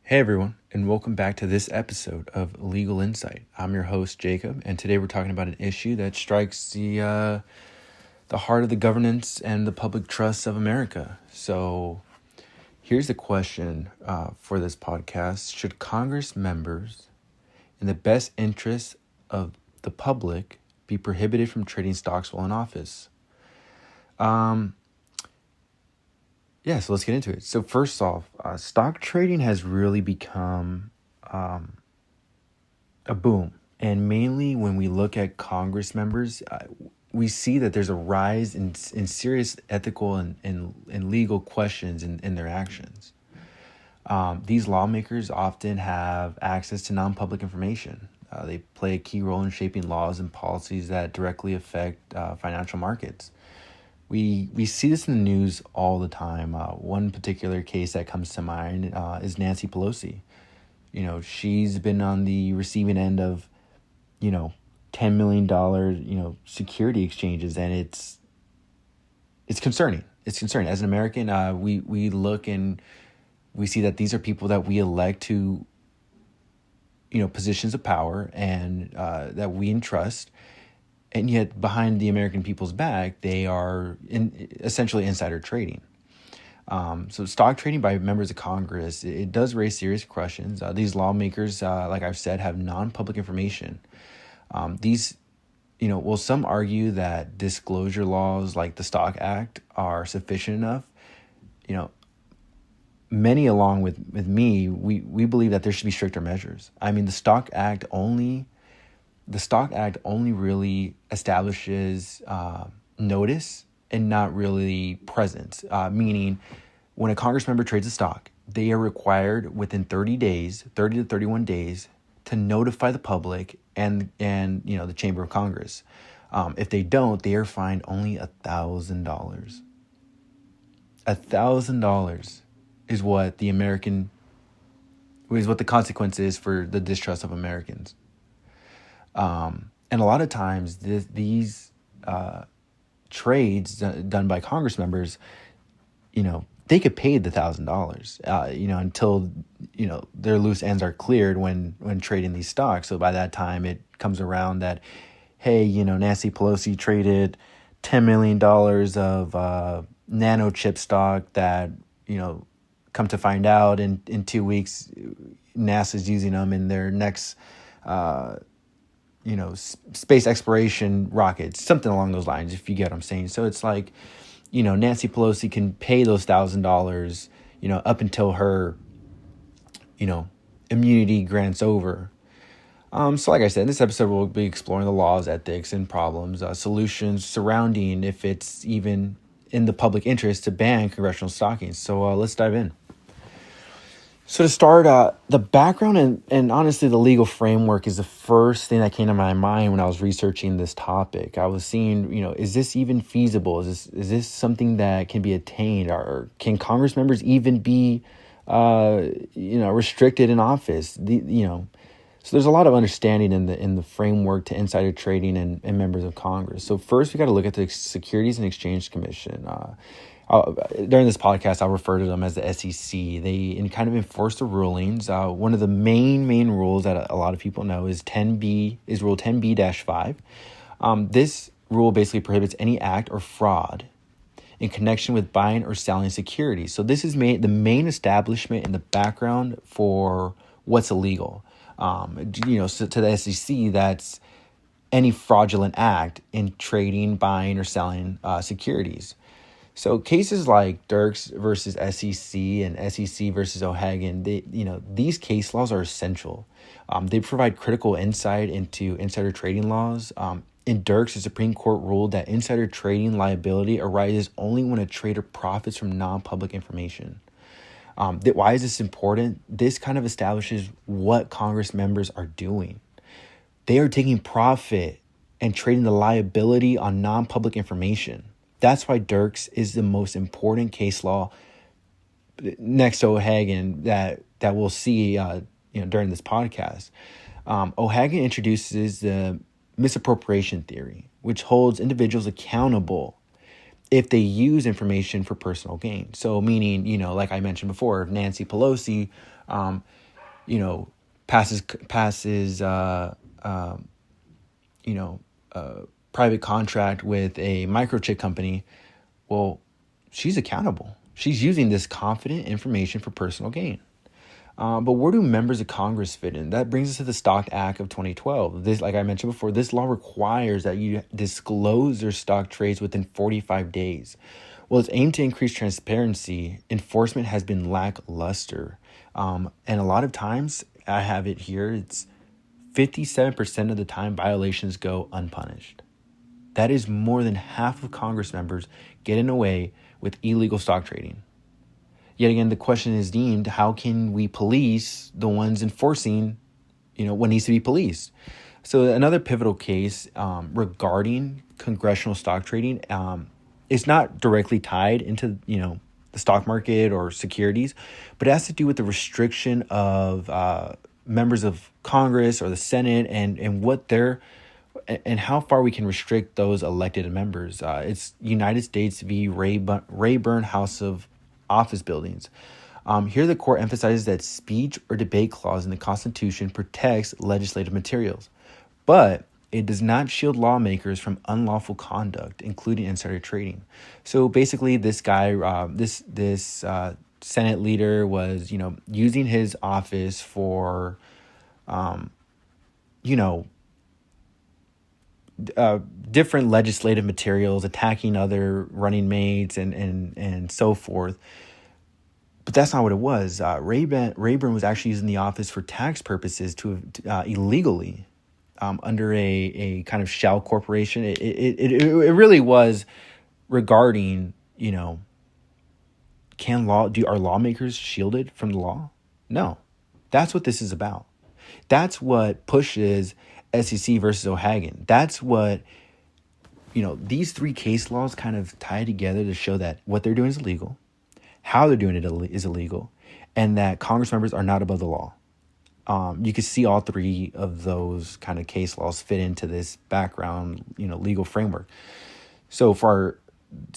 Hey everyone, and welcome back to this episode of Legal Insight. I'm your host Jacob, and today we're talking about an issue that strikes the heart of the governance and the public trust of America. So, here's the question for this podcast: should Congress members, in the best interest of the public, be prohibited from trading stocks while in office? So let's get into it. So first off, stock trading has really become a boom. And mainly when we look at Congress members, we see that there's a rise in serious ethical and legal questions in their actions. These lawmakers often have access to non-public information. They play a key role in shaping laws and policies that directly affect financial markets. We see this in the news all the time. One particular case that comes to mind is Nancy Pelosi. You know, she's been on the receiving end of, $10 million, security exchanges, and it's concerning. It's concerning. As an American, we look and we see that these are people that we elect to, positions of power and that we entrust. And yet, behind the American people's back, they are essentially insider trading. So stock trading by members of Congress, it does raise serious questions. These lawmakers, like I've said, have non-public information. Some argue that disclosure laws like the Stock Act are sufficient enough. Many along with me, we believe that there should be stricter measures. I mean, the Stock Act only really establishes notice and not really presence, meaning when a Congress member trades a stock, they are required within 30 to 31 days to notify the public and the Chamber of Congress. If they don't, they are fined only $1,000. $1,000 is what the consequence is for the distrust of Americans. And a lot of times these trades done by Congress members, they could pay the $1,000, until, their loose ends are cleared when trading these stocks. So by that time it comes around that, hey, Nancy Pelosi traded $10 million of nano chip stock that, come to find out in 2 weeks, NASA's using them in their next, space exploration rockets, something along those lines, if you get what I'm saying. So it's like, Nancy Pelosi can pay those $1,000, up until her, immunity grants over. So like I said, in this episode, we'll be exploring the laws, ethics, and problems, solutions surrounding if it's even in the public interest to ban congressional stocking. So let's dive in. So to start, the background and honestly the legal framework is the first thing that came to my mind when I was researching this topic. I was seeing, is this even feasible? Is this something that can be attained? Or can Congress members even be, restricted in office? So there's a lot of understanding in the framework to insider trading and members of Congress. So first, we got to look at the Securities and Exchange Commission. During this podcast, I'll refer to them as the SEC. They kind of enforce the rulings. One of the main rules that a lot of people know is Rule 10B-5. This rule basically prohibits any act or fraud in connection with buying or selling securities. So this is the main establishment in the background for what's illegal. So to the SEC, that's any fraudulent act in trading, buying, or selling securities. So cases like Dirks versus SEC and SEC versus O'Hagan, these case laws are essential. They provide critical insight into insider trading laws. In Dirks, the Supreme Court ruled that insider trading liability arises only when a trader profits from non-public information. Why is this important? This kind of establishes what Congress members are doing. They are taking profit and trading the liability on non-public information. That's why Dirks is the most important case law next to O'Hagan that we'll see during this podcast. O'Hagan introduces the misappropriation theory, which holds individuals accountable if they use information for personal gain. So meaning, like I mentioned before, Nancy Pelosi, you know, passes, private contract with a microchip company. Well, she's accountable. She's using this confident information for personal gain. But where do members of Congress fit in? That brings us to the Stock Act of 2012. This, like I mentioned before, this law requires that you disclose your stock trades within 45 days. Well, it's aimed to increase transparency. Enforcement has been lackluster. And a lot of times, I have it here, it's 57% of the time violations go unpunished. That is more than half of Congress members getting away with illegal stock trading. Yet again, the question is deemed, how can we police the ones enforcing, what needs to be policed? So another pivotal case regarding congressional stock trading is not directly tied into, the stock market or securities, but it has to do with the restriction of members of Congress or the Senate and what they're and how far we can restrict those elected members. It's United States v. Rayburn House of Office Buildings. Here the court emphasizes that speech or debate clause in the Constitution protects legislative materials, but it does not shield lawmakers from unlawful conduct, including insider trading. So basically, this guy, this Senate leader was, using his office for, different legislative materials, attacking other running mates and so forth. But that's not what it was. Rayburn was actually using the office for tax purposes to illegally under a kind of shell corporation. It really was regarding, are lawmakers shielded from the law? No. That's what this is about. That's what pushes SEC versus O'Hagan. That's what, these three case laws kind of tie together to show that what they're doing is illegal, how they're doing it is illegal, and that Congress members are not above the law. You can see all three of those kind of case laws fit into this background, legal framework. So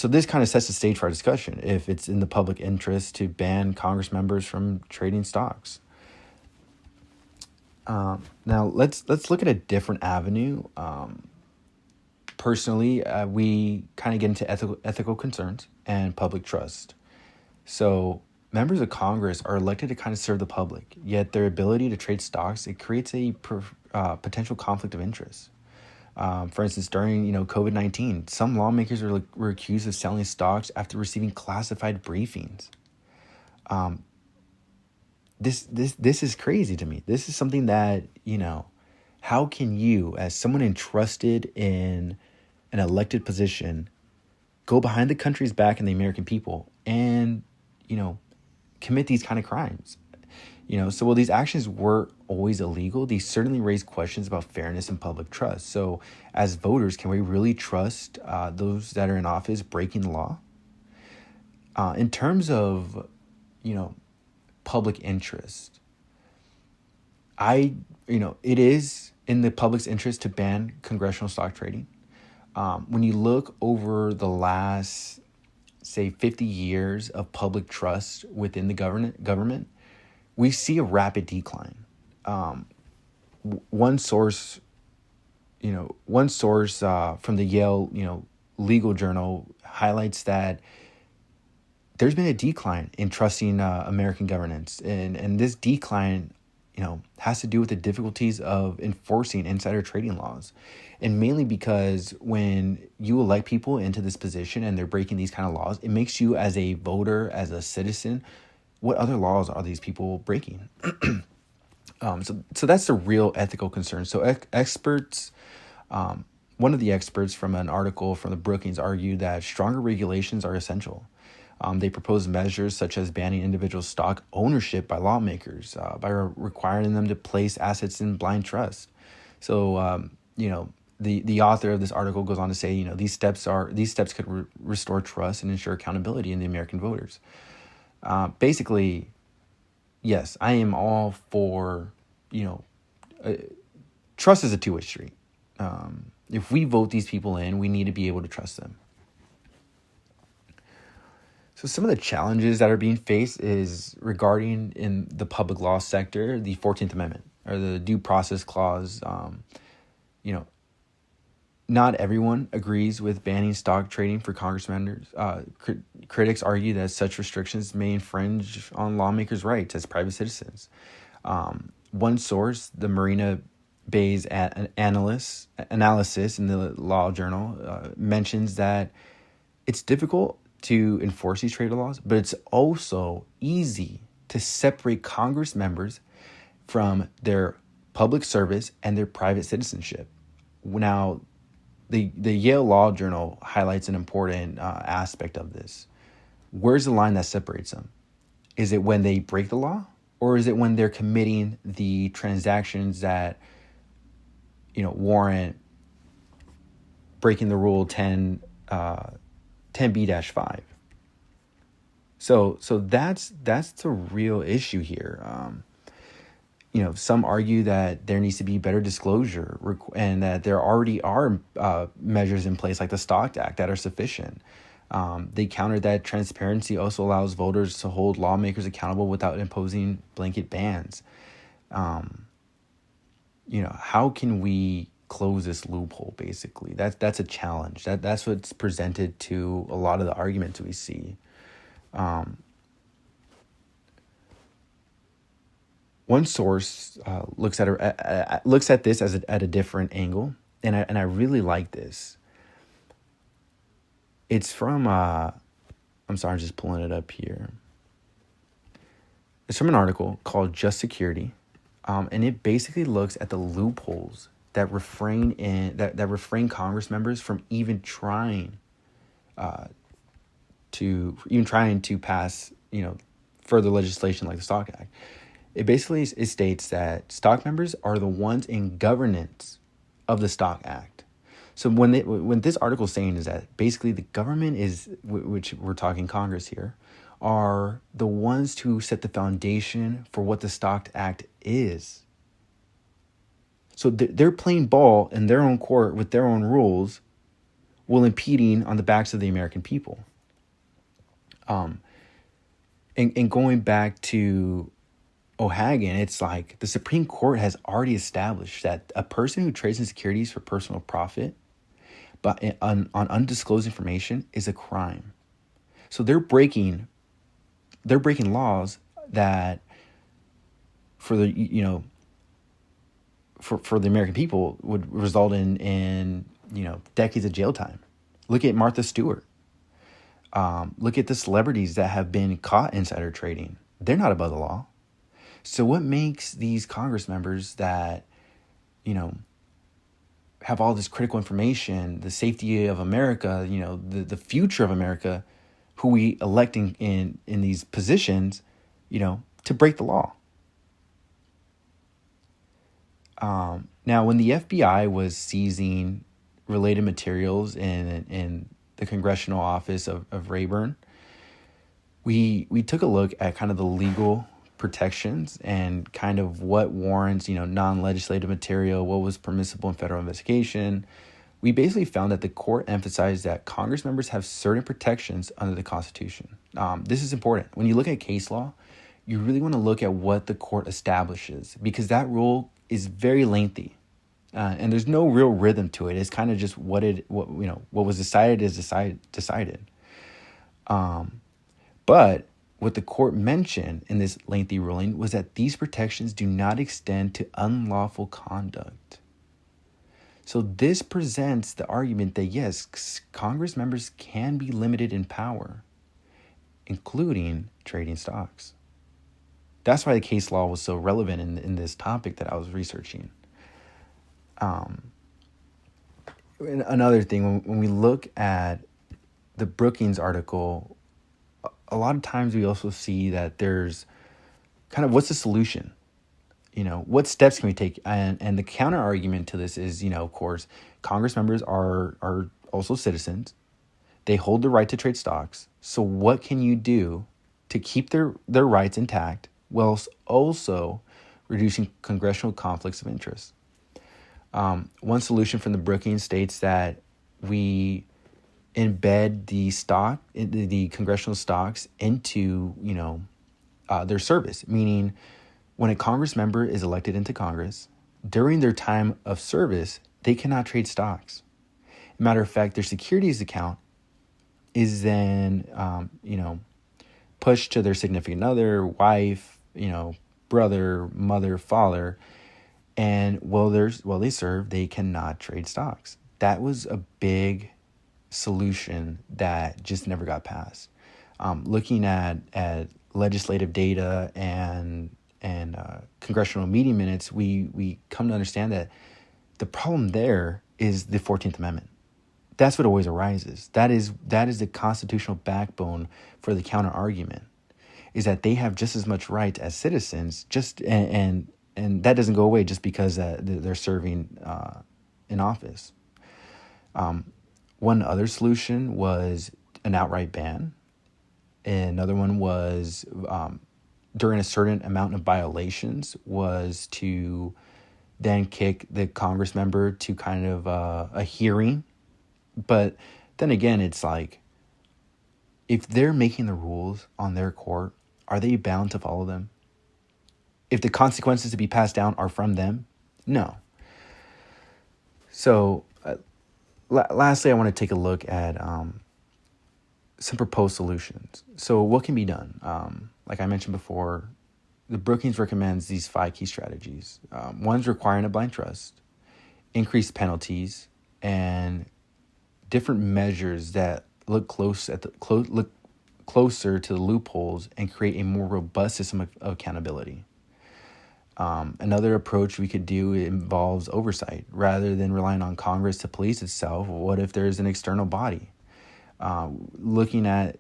this kind of sets the stage for our discussion. If it's in the public interest to ban Congress members from trading stocks. Now let's look at a different avenue. Personally, we kind of get into ethical concerns and public trust. So members of Congress are elected to kind of serve the public, yet their ability to trade stocks, it creates a potential conflict of interest. For instance, during COVID-19, some lawmakers were accused of selling stocks after receiving classified briefings. This is crazy to me. This is something that, how can you, as someone entrusted in an elected position, go behind the country's back and the American people and, commit these kind of crimes? So while these actions were always illegal, these certainly raise questions about fairness and public trust. So as voters, can we really trust those that are in office breaking the law? In terms of, public interest, it is in the public's interest to ban congressional stock trading. When you look over the last, say, 50 years of public trust within the government, we see a rapid decline. One source from the Yale, legal journal highlights that there's been a decline in trusting American governance, and this decline, has to do with the difficulties of enforcing insider trading laws, and mainly because when you elect people into this position and they're breaking these kind of laws, it makes you as a voter, as a citizen, what other laws are these people breaking? So that's the real ethical concern. So experts, one of the experts from an article from the Brookings argued that stronger regulations are essential. They propose measures such as banning individual stock ownership by lawmakers, by requiring them to place assets in blind trust. So, the author of this article goes on to say, these steps could restore trust and ensure accountability in the American voters. Basically, yes, I am all for, trust is a two-way street. If we vote these people in, we need to be able to trust them. So some of the challenges that are being faced is regarding in the public law sector, the 14th Amendment or the due process clause. You know, not everyone agrees with banning stock trading for Congress members. Critics argue that such restrictions may infringe on lawmakers' rights as private citizens. One source, the Marina Bay's analysis in the Law Journal, mentions that it's difficult to enforce these trade laws, but it's also easy to separate Congress members from their public service and their private citizenship. Now, the Yale Law Journal highlights an important aspect of this. Where's the line that separates them? Is it when they break the law, or is it when they're committing the transactions that, warrant breaking the rule 10b-5? So that's the real issue here. Some argue that there needs to be better disclosure and that there already are measures in place like the Stock Act that are sufficient. They counter that transparency also allows voters to hold lawmakers accountable without imposing blanket bans. How can we close this loophole? Basically, that's a challenge. That's what's presented to a lot of the arguments we see. One source looks at this at a different angle, and I really like this. It's from I'm sorry, I'm just pulling it up here. It's from an article called Just Security, and it basically looks at the loopholes that refrain Congress members from even trying to pass further legislation like the Stock Act. It basically states that stock members are the ones in governance of the Stock Act. So when this article is saying is that basically the government is, which we're talking Congress here, are the ones to set the foundation for what the Stock Act is. So they're playing ball in their own court with their own rules while impeding on the backs of the American people. And going back to O'Hagan, it's like the Supreme Court has already established that a person who trades in securities for personal profit, but on undisclosed information, is a crime. So they're breaking laws that for the for the American people would result in decades of jail time. Look at Martha Stewart. Look at the celebrities that have been caught insider trading. They're not above the law. So what makes these Congress members that, have all this critical information, the safety of America, the future of America, who we elect in these positions, to break the law? Now, when the FBI was seizing related materials in the congressional office of Rayburn, we took a look at kind of the legal protections and kind of what warrants, non-legislative material, what was permissible in federal investigation. We basically found that the court emphasized that Congress members have certain protections under the Constitution. This is important. When you look at case law, you really want to look at what the court establishes, because that rule is very lengthy, and there's no real rhythm to it. It's kind of just what was decided is decided. But what the court mentioned in this lengthy ruling was that these protections do not extend to unlawful conduct. So this presents the argument that yes, Congress members can be limited in power, including trading stocks. That's why the case law was so relevant in this topic that I was researching. Another thing, when we look at the Brookings article, a lot of times we also see that there's kind of what's the solution? What steps can we take? And the counter argument to this is, of course, Congress members are also citizens. They hold the right to trade stocks. So what can you do to keep their rights intact whilst also reducing congressional conflicts of interest? One solution from the Brookings states that we embed the congressional stocks into, their service, meaning when a Congress member is elected into Congress, during their time of service, they cannot trade stocks. Matter of fact, their securities account is then, pushed to their significant other, wife, brother, mother, father, and while they serve, they cannot trade stocks. That was a big solution that just never got passed. Looking at legislative data and congressional meeting minutes, we come to understand that the problem there is the 14th Amendment. That's what always arises. That is the constitutional backbone for the counter argument, is that they have just as much right as citizens. And that doesn't go away just because they're serving in office. One other solution was an outright ban. Another one was, during a certain amount of violations, was to then kick the Congress member to kind of a hearing. But then again, it's like, if they're making the rules on their court, are they bound to follow them? If the consequences to be passed down are from them? No. So, lastly, I want to take a look at some proposed solutions. So what can be done? Like I mentioned before, the Brookings recommends these 5 key strategies. One's requiring a blind trust, increased penalties, and different measures that look closer to the loopholes and create a more robust system of accountability. Another approach we could do involves oversight. Rather than relying on Congress to police itself, what if there's an external body? Looking at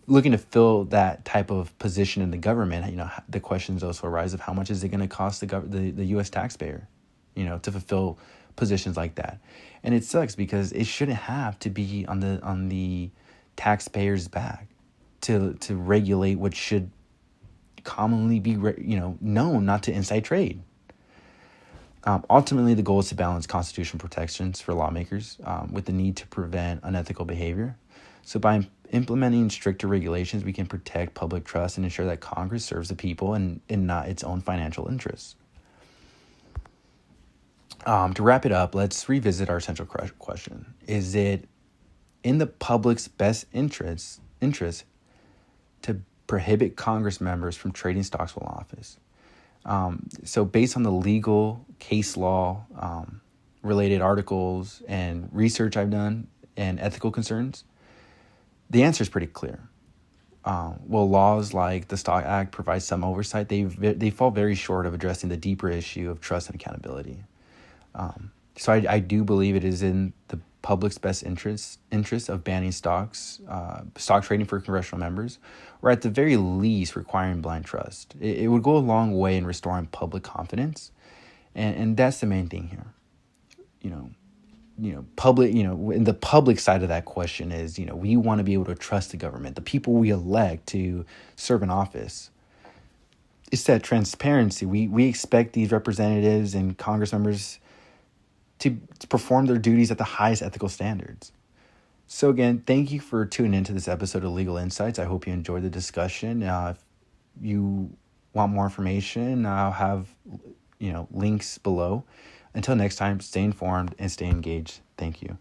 looking to fill that type of position in the government, the questions also arise of how much is it going to cost the U.S. taxpayer, to fulfill positions like that. And it sucks because it shouldn't have to be on the taxpayer's back to regulate what should commonly be known not to incite trade. Ultimately, the goal is to balance constitutional protections for lawmakers with the need to prevent unethical behavior. So by implementing stricter regulations, we can protect public trust and ensure that Congress serves the people and not its own financial interests. To wrap it up, let's revisit our central question. Is it in the public's best interest to prohibit Congress members from trading stocks while in office? So based on the legal case law, related articles and research I've done and ethical concerns, the answer is pretty clear. While laws like the Stock Act provide some oversight, they fall very short of addressing the deeper issue of trust and accountability. So I do believe it is in the public's best interest of banning stock trading for congressional members, or at the very least requiring blind trust. It would go a long way in restoring public confidence, and that's the main thing here. Public, in the public side of that question is, we want to be able to trust the government, the people we elect to serve in office. It's that transparency. We expect these representatives and Congress members to perform their duties at the highest ethical standards. So again, thank you for tuning into this episode of Legal Insights. I hope you enjoyed the discussion. If you want more information, I'll have links below. Until next time, stay informed and stay engaged. Thank you.